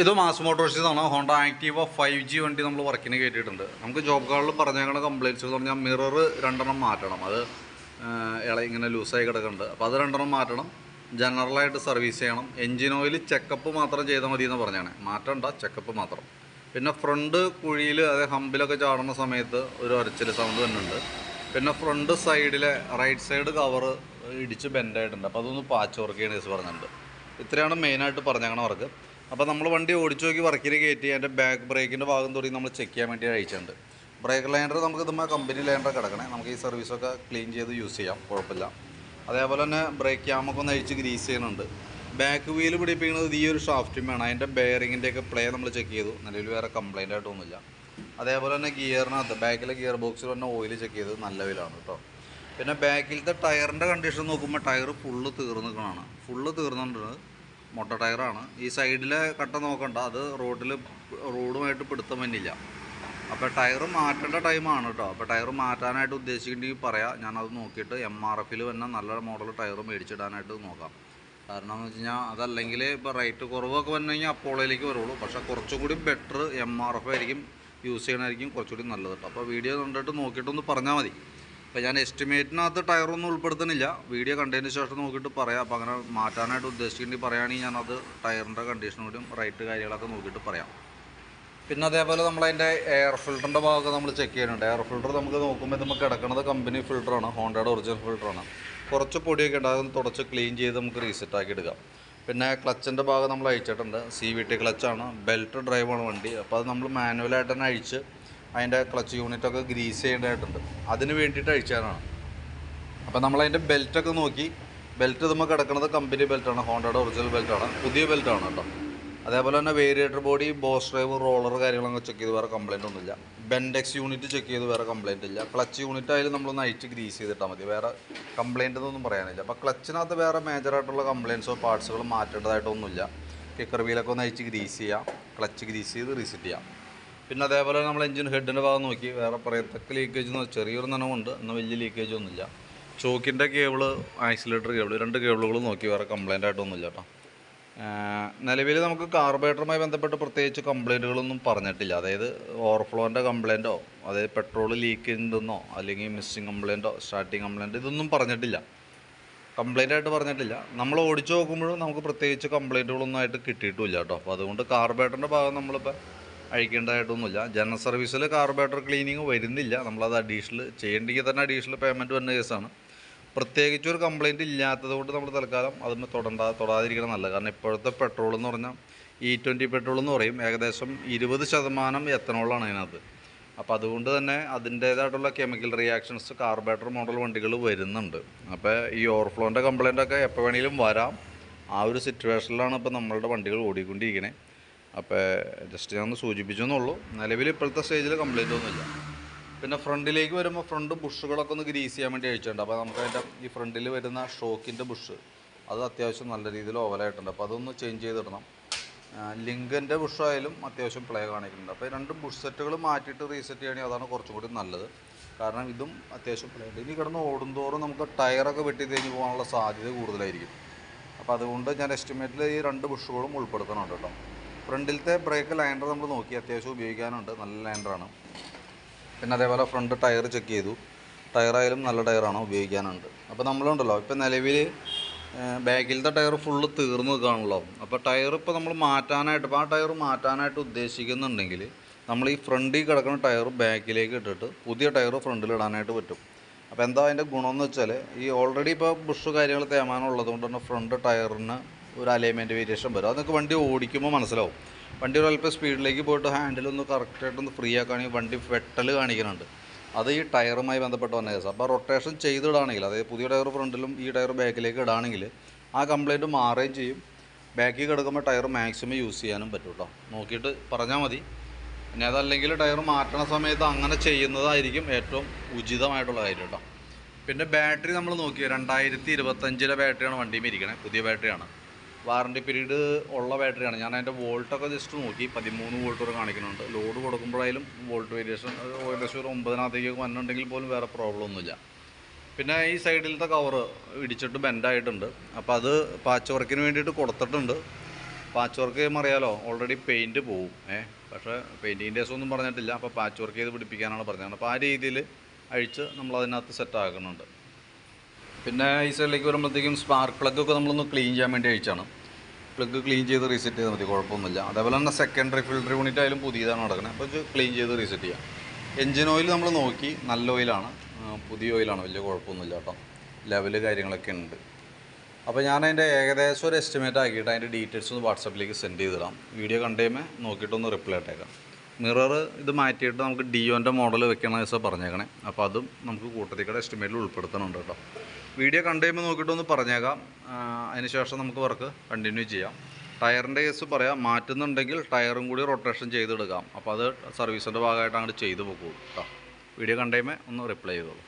ഇത് mass മോട്ടോഴ്സിന്നാണ്. Honda Activa 5G വണ്ടി നമ്മൾ വർക്കിന് കയറ്റിയിട്ടുണ്ട്. നമുക്ക് ജോബ് കാർഡിൽ പറഞ്ഞേക്കുന്ന കംപ്ലയിൻറ്റ്സ് എന്ന് പറഞ്ഞാൽ മിറർ 2 മാറ്റണം. അത് ഇങ്ങനെ ലൂസായി കിടക്കുന്നുണ്ട്. അപ്പോൾ അത് 2 മാറ്റണം. ജനറലായിട്ട് സർവീസ് ചെയ്യണം. എൻജിൻ ഓയിൽ ചെക്കപ്പ് മാത്രം ചെയ്താൽ മതി എന്ന് പറഞ്ഞാണ്. മാറ്റണ്ട, ചെക്കപ്പ് മാത്രം. പിന്നെ ഫ്രണ്ട് കുഴിയിൽ അതായത് ഹമ്പിലൊക്കെ ചാടുന്ന സമയത്ത് ഒരു ഒരച്ചിൽ സൗണ്ട് വരുന്നുണ്ട്. പിന്നെ ഫ്രണ്ട് സൈഡിലെ റൈറ്റ് സൈഡ് കവർ ഇടിച്ച് ബെൻഡായിട്ടുണ്ട്. അപ്പോൾ അതൊന്ന് പാച്ച് വർക്ക് ചെയ്യണ കേസ് പറഞ്ഞിട്ടുണ്ട്. ഇത്രയാണ് മെയിനായിട്ട് പറഞ്ഞേക്കണ വർക്ക്. അപ്പോൾ നമ്മൾ വണ്ടി ഓടിച്ചു നോക്കി വർക്കിന് കയറ്റി അതിൻ്റെ ബാക്ക് ബ്രേക്കിൻ്റെ ഭാഗം തുടങ്ങി നമ്മൾ ചെക്ക് ചെയ്യാൻ വേണ്ടി അയച്ചിട്ടുണ്ട്. ബ്രേക്ക് ലൈനർ നമുക്ക് ഇതുമ്പോൾ കമ്പനി ലൈനർ കിടക്കണേ. നമുക്ക് ഈ സർവീസൊക്കെ ക്ലീൻ ചെയ്ത് യൂസ് ചെയ്യാം, കുഴപ്പമില്ല. അതേപോലെ തന്നെ ബ്രേക്ക് ക്യാമൊക്കെ ഒന്ന് അഴിച്ച് ഗ്രീസ് ചെയ്യുന്നുണ്ട്. ബാക്ക് വീല് പിടിപ്പിക്കുന്നത് ഈ ഒരു ഷാഫ്റ്റുമാണ്. അതിൻ്റെ ബെയറിങ്ങിൻ്റെയൊക്കെ പ്ലേ നമ്മൾ ചെക്ക് ചെയ്തു. നിലവിൽ വേറെ കംപ്ലൈൻ്റ് ആയിട്ടൊന്നുമില്ല. അതേപോലെ തന്നെ ഗിയറിനകത്ത് ബാക്കിലെ ഗിയർ ബോക്സിൽ തന്നെ ഓയിൽ ചെക്ക് ചെയ്ത് നല്ല വീലാണ് കേട്ടോ. പിന്നെ ബാക്കിലത്തെ ടയറിൻ്റെ കണ്ടീഷൻ നോക്കുമ്പോൾ ടയർ ഫുള്ള് തീർന്നിരിക്കണതാണ്. ഫുള്ള് തീർന്നിട്ടുണ്ട്. മൊട്ട ടയറാണ്. ഈ സൈഡിലെ കട്ട നോക്കണ്ട, അത് റോഡുമായിട്ട് പിടുത്തം വന്നില്ല. അപ്പോൾ ടയർ മാറ്റേണ്ട ടൈമാണ് കേട്ടോ. അപ്പോൾ ടയർ മാറ്റാനായിട്ട് ഉദ്ദേശിക്കുന്നുണ്ടെങ്കിൽ പറയാം, ഞാനത് നോക്കിയിട്ട് MRFൽ വന്ന നല്ല മോഡൽ ടയർ മേടിച്ചിടാനായിട്ട് നോക്കാം. കാരണം എന്ന് വെച്ച് കഴിഞ്ഞാൽ അതല്ലെങ്കിൽ ഇപ്പോൾ റേറ്റ് കുറവൊക്കെ വന്നു കഴിഞ്ഞാൽ അപ്പോളയിലേക്ക് വരുള്ളൂ. പക്ഷേ കുറച്ചും കൂടി ബെറ്റർ MRF ആയിരിക്കും, യൂസ് ചെയ്യണമായിരിക്കും കുറച്ചുകൂടി നല്ലത് കേട്ടോ. അപ്പോൾ വീഡിയോ കണ്ടിട്ട് നോക്കിയിട്ടൊന്ന് പറഞ്ഞാൽ മതി. അപ്പോൾ ഞാൻ എസ്റ്റിമേറ്റിനകത്ത് ടയറൊന്നും ഉൾപ്പെടുത്തുന്നില്ല. വീഡിയോ കണ്ടതിന് ശേഷം നോക്കിയിട്ട് പറയാം. അപ്പോൾ അങ്ങനെ മാറ്റാനായിട്ട് ഉദ്ദേശിക്കേണ്ടി പറയുകയാണെങ്കിൽ ഞാനത് ടയറിൻ്റെ കണ്ടീഷനോടും റേറ്റ് കാര്യങ്ങളൊക്കെ നോക്കിയിട്ട് പറയാം. പിന്നെ അതേപോലെ നമ്മളതിൻ്റെ എയർ ഫിൽറ്ററിൻ്റെ ഭാഗമൊക്കെ നമ്മൾ ചെക്ക് ചെയ്യുന്നുണ്ട്. എയർ ഫിൽറ്റർ നമുക്ക് നോക്കുമ്പോൾ നമുക്ക് കിടക്കുന്നത് കമ്പനി ഫിൽറ്ററാണ്, ഹോണ്ടയുടെ ഒറിജിനൽ ഫിൽറ്ററാണ്. കുറച്ച് പൊടിയൊക്കെ ഉണ്ട്, അതൊന്ന് തുടച്ച് ക്ലീൻ ചെയ്ത് നമുക്ക് റീസെറ്റാക്കി എടുക്കാം. പിന്നെ ക്ലച്ചിൻ്റെ ഭാഗം നമ്മൾ അഴിച്ചിട്ടുണ്ട്. CVT ക്ലച്ചാണ്, ബെൽറ്റ് ഡ്രൈവാണ് വണ്ടി. അപ്പോൾ അത് നമ്മൾ മാനുവലായിട്ട് തന്നെ അഴിച്ച് അതിൻ്റെ ക്ലച്ച് യൂണിറ്റൊക്കെ ഗ്രീസ് ചെയ്യേണ്ടതായിട്ടുണ്ട്. അതിന് വേണ്ടിയിട്ട് അഴിച്ചാലാണ്. അപ്പോൾ നമ്മളതിൻ്റെ ബെൽറ്റൊക്കെ നോക്കി. ബെൽറ്റ് നമ്മൾ കിടക്കുന്നത് കമ്പനി ബെൽറ്റാണ്, ഹോണ്ടയുടെ ഒറിജിനൽ ബെൽറ്റാണ്, പുതിയ ബെൽറ്റാണ് കേട്ടോ. അതേപോലെ തന്നെ variator body, boss drive, roller കാര്യങ്ങളൊക്കെ ചെക്ക് ചെയ്ത് വേറെ കംപ്ലയിൻ്റ് ഒന്നുമില്ല. ബെൻഡെക്സ് യൂണിറ്റ് ചെക്ക് ചെയ്ത് വേറെ കംപ്ലയിൻ്റ് ഇല്ല. ക്ലച്ച് യൂണിറ്റ് ആയാലും നമ്മളൊന്ന് അഴിച്ച് ഗ്രീസ് ചെയ്തിട്ടാൽ മതി, വേറെ കംപ്ലയിൻ്റ് ഒന്നും പറയാനില്ല. അപ്പോൾ ക്ലച്ചിനകത്ത് വേറെ മേജറായിട്ടുള്ള കംപ്ലയിൻസോ പാർട്സുകൾ മാറ്റേണ്ടതായിട്ടൊന്നുമില്ല. കിക്കർ വീലൊക്കെ ഒന്ന് അഴിച്ച് ഗ്രീസ് ചെയ്യാം, ക്ലച്ച് ഗ്രീസ് ചെയ്ത് റീസെറ്റ് ചെയ്യാം. പിന്നെ അതേപോലെ നമ്മൾ എഞ്ചിൻ ഹെഡിൻ്റെ ഭാഗം നോക്കി. വേറെ പറയത്തക്ക ലീക്കേജ് ചെറിയൊരു നനവുണ്ട്, എന്നാൽ വലിയ ലീക്കേജ് ഒന്നുമില്ല. ചോക്കിൻ്റെ കേബിള്, ആക്സിലേറ്റർ കേബിൾ, 2 കേബിളുകൾ നോക്കി, വേറെ കംപ്ലയിൻ്റ് ആയിട്ടൊന്നുമില്ല കേട്ടോ. നിലവിൽ നമുക്ക് കാർബറേറ്ററുമായി ബന്ധപ്പെട്ട് പ്രത്യേകിച്ച് കംപ്ലയിൻറ്റുകളൊന്നും പറഞ്ഞിട്ടില്ല. അതായത് ഓവർഫ്ലോൻ്റെ കംപ്ലയിൻറ്റോ, അതായത് പെട്രോൾ ലീക്ക് ഉണ്ടെന്നോ അല്ലെങ്കിൽ മിസ്സിങ് കംപ്ലയിൻറ്റോ സ്റ്റാർട്ടിങ് കംപ്ലയിൻറ്റ് ഇതൊന്നും പറഞ്ഞിട്ടില്ല, കംപ്ലയിൻ്റ് ആയിട്ട് പറഞ്ഞിട്ടില്ല. നമ്മൾ ഓടിച്ച് നോക്കുമ്പോഴും നമുക്ക് പ്രത്യേകിച്ച് കംപ്ലയിൻറ്റുകളൊന്നും ആയിട്ട് കിട്ടിയിട്ടുമില്ല കേട്ടോ. അപ്പോൾ അതുകൊണ്ട് കാർബറേറ്ററിൻ്റെ ഭാഗം നമ്മളിപ്പോൾ അഴിക്കേണ്ടതായിട്ടൊന്നുമില്ല. ജനറൽ സർവീസിൽ കാർബറേറ്റർ ക്ലീനിങ് വരുന്നില്ല. നമ്മളത് അഡീഷണൽ ചെയ്യേണ്ടെങ്കിൽ തന്നെ അഡീഷണൽ പേയ്മെൻറ്റ് വരുന്ന കേസാണ്. പ്രത്യേകിച്ചൊരു കംപ്ലയിൻറ്റ് ഇല്ലാത്തത് കൊണ്ട് നമ്മൾ തൽക്കാലം അതിന് തൊടാതിരിക്കണം നല്ലത്. കാരണം ഇപ്പോഴത്തെ പെട്രോൾ എന്ന് പറഞ്ഞാൽ E20 പെട്രോൾ എന്ന് പറയും, ഏകദേശം 20% എത്തനോളാണ് അതിനകത്ത്. അപ്പോൾ അതുകൊണ്ട് തന്നെ അതിൻ്റേതായിട്ടുള്ള കെമിക്കൽ റിയാക്ഷൻസ് കാർബറേറ്റർ മോഡൽ വണ്ടികൾ വരുന്നുണ്ട്. അപ്പോൾ ഈ ഓവർഫ്ലോൻ്റെ കംപ്ലയിൻ്റൊക്കെ എപ്പോൾ വേണമെങ്കിലും വരാം. ആ ഒരു സിറ്റുവേഷനിലാണ് ഇപ്പോൾ നമ്മളുടെ വണ്ടികൾ ഓടിക്കൊണ്ടിരിക്കുന്നത്. അപ്പോൾ ജസ്റ്റ് ഞാൻ ഒന്ന് സൂചിപ്പിച്ചെന്നുള്ളൂ. നിലവിൽ ഇപ്പോഴത്തെ സ്റ്റേജിൽ കംപ്ലയിൻ്റ് ഒന്നുമില്ല. പിന്നെ ഫ്രണ്ടിലേക്ക് വരുമ്പോൾ ഫ്രണ്ട് ബുഷുകളൊക്കെ ഒന്ന് ഗ്രീസ് ചെയ്യാൻ വേണ്ടി അഴിച്ചിട്ടുണ്ട്. അപ്പോൾ നമുക്ക് അതിൻ്റെ ഈ ഫ്രണ്ടിൽ വരുന്ന ഷോക്കിൻ്റെ ബുഷ് അത് അത്യാവശ്യം നല്ല രീതിയിൽ ഓവലായിട്ടുണ്ട്. അപ്പോൾ അതൊന്ന് ചേഞ്ച് ചെയ്തിടണം. ലിങ്കൻ്റെ ബുഷായാലും അത്യാവശ്യം പ്ലേ കാണിക്കുന്നുണ്ട്. അപ്പോൾ 2 ബുഷ് സെറ്റുകൾ മാറ്റിയിട്ട് റീസെറ്റ് ചെയ്യുകയാണെങ്കിൽ അതാണ് കുറച്ചും കൂടി നല്ലത്. കാരണം ഇതും അത്യാവശ്യം പ്ലേ ഉണ്ട്. ഇനി കിടന്ന് ഓടുന്തോറും നമുക്ക് ടയറൊക്കെ വെട്ടി തേഞ്ഞ് പോകാനുള്ള സാധ്യത കൂടുതലായിരിക്കും. അപ്പോൾ അതുകൊണ്ട് ഞാൻ എസ്റ്റിമേറ്റിൽ ഈ 2 ബുഷുകളും ഉൾപ്പെടുത്തണുണ്ട് കേട്ടോ. ഫ്രണ്ടിലത്തെ ബ്രേക്ക് ലൈനർ നമ്മൾ നോക്കി, അത്യാവശ്യം ഉപയോഗിക്കാനുണ്ട്, നല്ല ലൈനറാണ്. പിന്നെ അതേപോലെ ഫ്രണ്ട് ടയർ ചെക്ക് ചെയ്തു. ടയറായാലും നല്ല ടയറാണ്, ഉപയോഗിക്കാനുണ്ട്. അപ്പോൾ നമ്മളുണ്ടല്ലോ ഇപ്പോൾ നിലവിൽ ബാക്കിലത്തെ ടയർ ഫുള്ള് തീർന്നു നിൽക്കുകയാണല്ലോ. അപ്പോൾ ടയർ ഇപ്പോൾ നമ്മൾ മാറ്റാനായിട്ട്, ഇപ്പോൾ ആ ടയർ മാറ്റാനായിട്ട് ഉദ്ദേശിക്കുന്നുണ്ടെങ്കിൽ നമ്മൾ ഈ ഫ്രണ്ടിൽ കിടക്കുന്ന ടയർ ബാക്കിലേക്ക് ഇട്ടിട്ട് പുതിയ ടയർ ഫ്രണ്ടിൽ ഇടാനായിട്ട് പറ്റും. അപ്പോൾ എന്താ അതിൻ്റെ ഗുണമെന്ന് വെച്ചാൽ, ഈ ഓൾറെഡി ഇപ്പോൾ ബുഷ് കാര്യങ്ങൾ തേമാനമുള്ളത് കൊണ്ട് തന്നെ ഫ്രണ്ട് ടയറിന് ഒരു അലൈൻമെൻറ്റ് വേരിയേഷൻ വരും. അതൊക്കെ വണ്ടി ഓടിക്കുമ്പോൾ മനസ്സിലാവും. വണ്ടി ഒരല്പം സ്പീഡിലേക്ക് പോയിട്ട് ഹാൻഡിലൊന്ന് കറക്റ്റായിട്ടൊന്ന് ഫ്രീ ആക്കുകയാണെങ്കിൽ വണ്ടി വെട്ടൽ കാണിക്കുന്നുണ്ട്. അത് ഈ ടയറുമായി ബന്ധപ്പെട്ട് വന്ന കേസ്. അപ്പോൾ റൊട്ടേഷൻ ചെയ്തിടാണെങ്കിൽ, അതായത് പുതിയ ടയർ ഫ്രണ്ടിലും ഈ ടയർ ബാക്കിലേക്ക് ഇടാണെങ്കിൽ ആ കംപ്ലയിൻറ്റ് മാറുകയും ചെയ്യും. ബാക്കിൽ കിടക്കുമ്പോൾ ടയർ മാക്സിമം യൂസ് ചെയ്യാനും പറ്റും കേട്ടോ. നോക്കിയിട്ട് പറഞ്ഞാൽ മതി. ഇനി അതല്ലെങ്കിൽ ടയർ മാറ്റണ സമയത്ത് അങ്ങനെ ചെയ്യുന്നതായിരിക്കും ഏറ്റവും ഉചിതമായിട്ടുള്ള കാര്യം കേട്ടോ. പിന്നെ ബാറ്ററി നമ്മൾ നോക്കി, 2025 ബാറ്ററിയാണ് വണ്ടിയിൽ ഇരിക്കണേ, പുതിയ ബാറ്ററിയാണ്. വാറണ്ടി പീരീഡ് ഉള്ള ബാറ്ററിയാണ്. ഞാൻ അതിൻ്റെ വോൾട്ടൊക്കെ ജസ്റ്റ് നോക്കി, 13 വോൾട്ട് വരെ കാണിക്കുന്നുണ്ട്. ലോഡ് കൊടുക്കുമ്പോഴായാലും വോൾട്ട് വേരിയേഷൻ ഏകദേശം ഒരു 9-നകത്തേക്ക് വന്നിട്ടുണ്ടെങ്കിൽ പോലും വേറെ പ്രോബ്ലം ഒന്നുമില്ല. പിന്നെ ഈ സൈഡിലത്തെ കവറ് ഇടിച്ചിട്ട് ബെൻഡായിട്ടുണ്ട്. അപ്പോൾ അത് പാച്ച് വർക്കിന് വേണ്ടിയിട്ട് കൊടുത്തിട്ടുണ്ട്. പാച്ച് വർക്ക് ചെയ്യുമ്പോൾ അറിയാലോ ഓൾറെഡി പെയിൻറ്റ് പോവും. പക്ഷേ പെയിൻറ്റിങ്ങിൻ്റെ കേസ് ഒന്നും പറഞ്ഞിട്ടില്ല. അപ്പോൾ പാച്ച് വർക്ക് ചെയ്ത് പിടിപ്പിക്കാനാണ് പറഞ്ഞത്. അപ്പോൾ ആ രീതിയിൽ അഴിച്ച് നമ്മളതിനകത്ത് സെറ്റ് ആക്കുന്നുണ്ട്. പിന്നെ ഈ സൈഡിലേക്ക് വരുമ്പോഴത്തേക്കും സ്പാർക്ക് പ്ലഗൊക്കെ നമ്മളൊന്ന് ക്ലീൻ ചെയ്യാൻ വേണ്ടി അഴിച്ചാണ്. പ്ലഗ് ക്ലീൻ ചെയ്ത് റീസെറ്റ് ചെയ്താൽ മതി, കുഴപ്പമൊന്നുമില്ല. അതേപോലെ തന്നെ സെക്കൻഡറി ഫിൽറ്റർ യൂണിറ്റ് ആയാലും പുതിയതാണ് നടക്കുന്നത്. അപ്പോൾ ഇത് ക്ലീൻ ചെയ്ത് റീസെറ്റ് ചെയ്യാം. എൻജിൻ ഓയിൽ നമ്മൾ നോക്കി, നല്ല ഓയിലാണ്, പുതിയ ഓയിലാണ്, വലിയ കുഴപ്പമൊന്നുമില്ല കേട്ടോ. ലെവല് കാര്യങ്ങളൊക്കെ ഉണ്ട്. അപ്പോൾ ഞാൻ അതിൻ്റെ ഏകദേശം ഒരു എസ്റ്റിമേറ്റ് ആക്കിയിട്ട് അതിൻ്റെ ഡീറ്റെയിൽസ് ഒന്ന് വാട്സാപ്പിലേക്ക് സെൻഡ് ചെയ്തിടാം. വീഡിയോ കണ്ടുകഴിയുമ്പോൾ നോക്കിയിട്ടൊന്ന് റിപ്ലൈ ഇട്ടേക്കാം. മിറർ ഇത് മാറ്റിയിട്ട് നമുക്ക് ഡിയോൻ്റെ മോഡൽ വെക്കണമെന്ന് വെച്ചാൽ പറഞ്ഞേക്കണേ. അപ്പോൾ അതും നമുക്ക് കൂട്ടത്തിക്കടെ എസ്റ്റിമേറ്റിൽ ഉൾപ്പെടുത്തുന്നുണ്ട് കേട്ടോ. വീഡിയോ കണ്ടുകഴിയുമ്പോൾ നോക്കിയിട്ടൊന്ന് പറഞ്ഞേക്കാം. അതിന് ശേഷം നമുക്ക് വർക്ക് കണ്ടിന്യൂ ചെയ്യാം. ടയറിൻ്റെ കേസ് പറയാം, മാറ്റുന്നുണ്ടെങ്കിൽ ടയറും കൂടി റൊട്ടേഷൻ ചെയ്തെടുക്കാം. അപ്പോൾ അത് സർവീസിൻ്റെ ഭാഗമായിട്ട് അങ്ങോട്ട് ചെയ്ത് പോകും കേട്ടോ. വീഡിയോ കണ്ടുകഴിയുമ്പോൾ ഒന്ന് റിപ്ലൈ ചെയ്തോളൂ.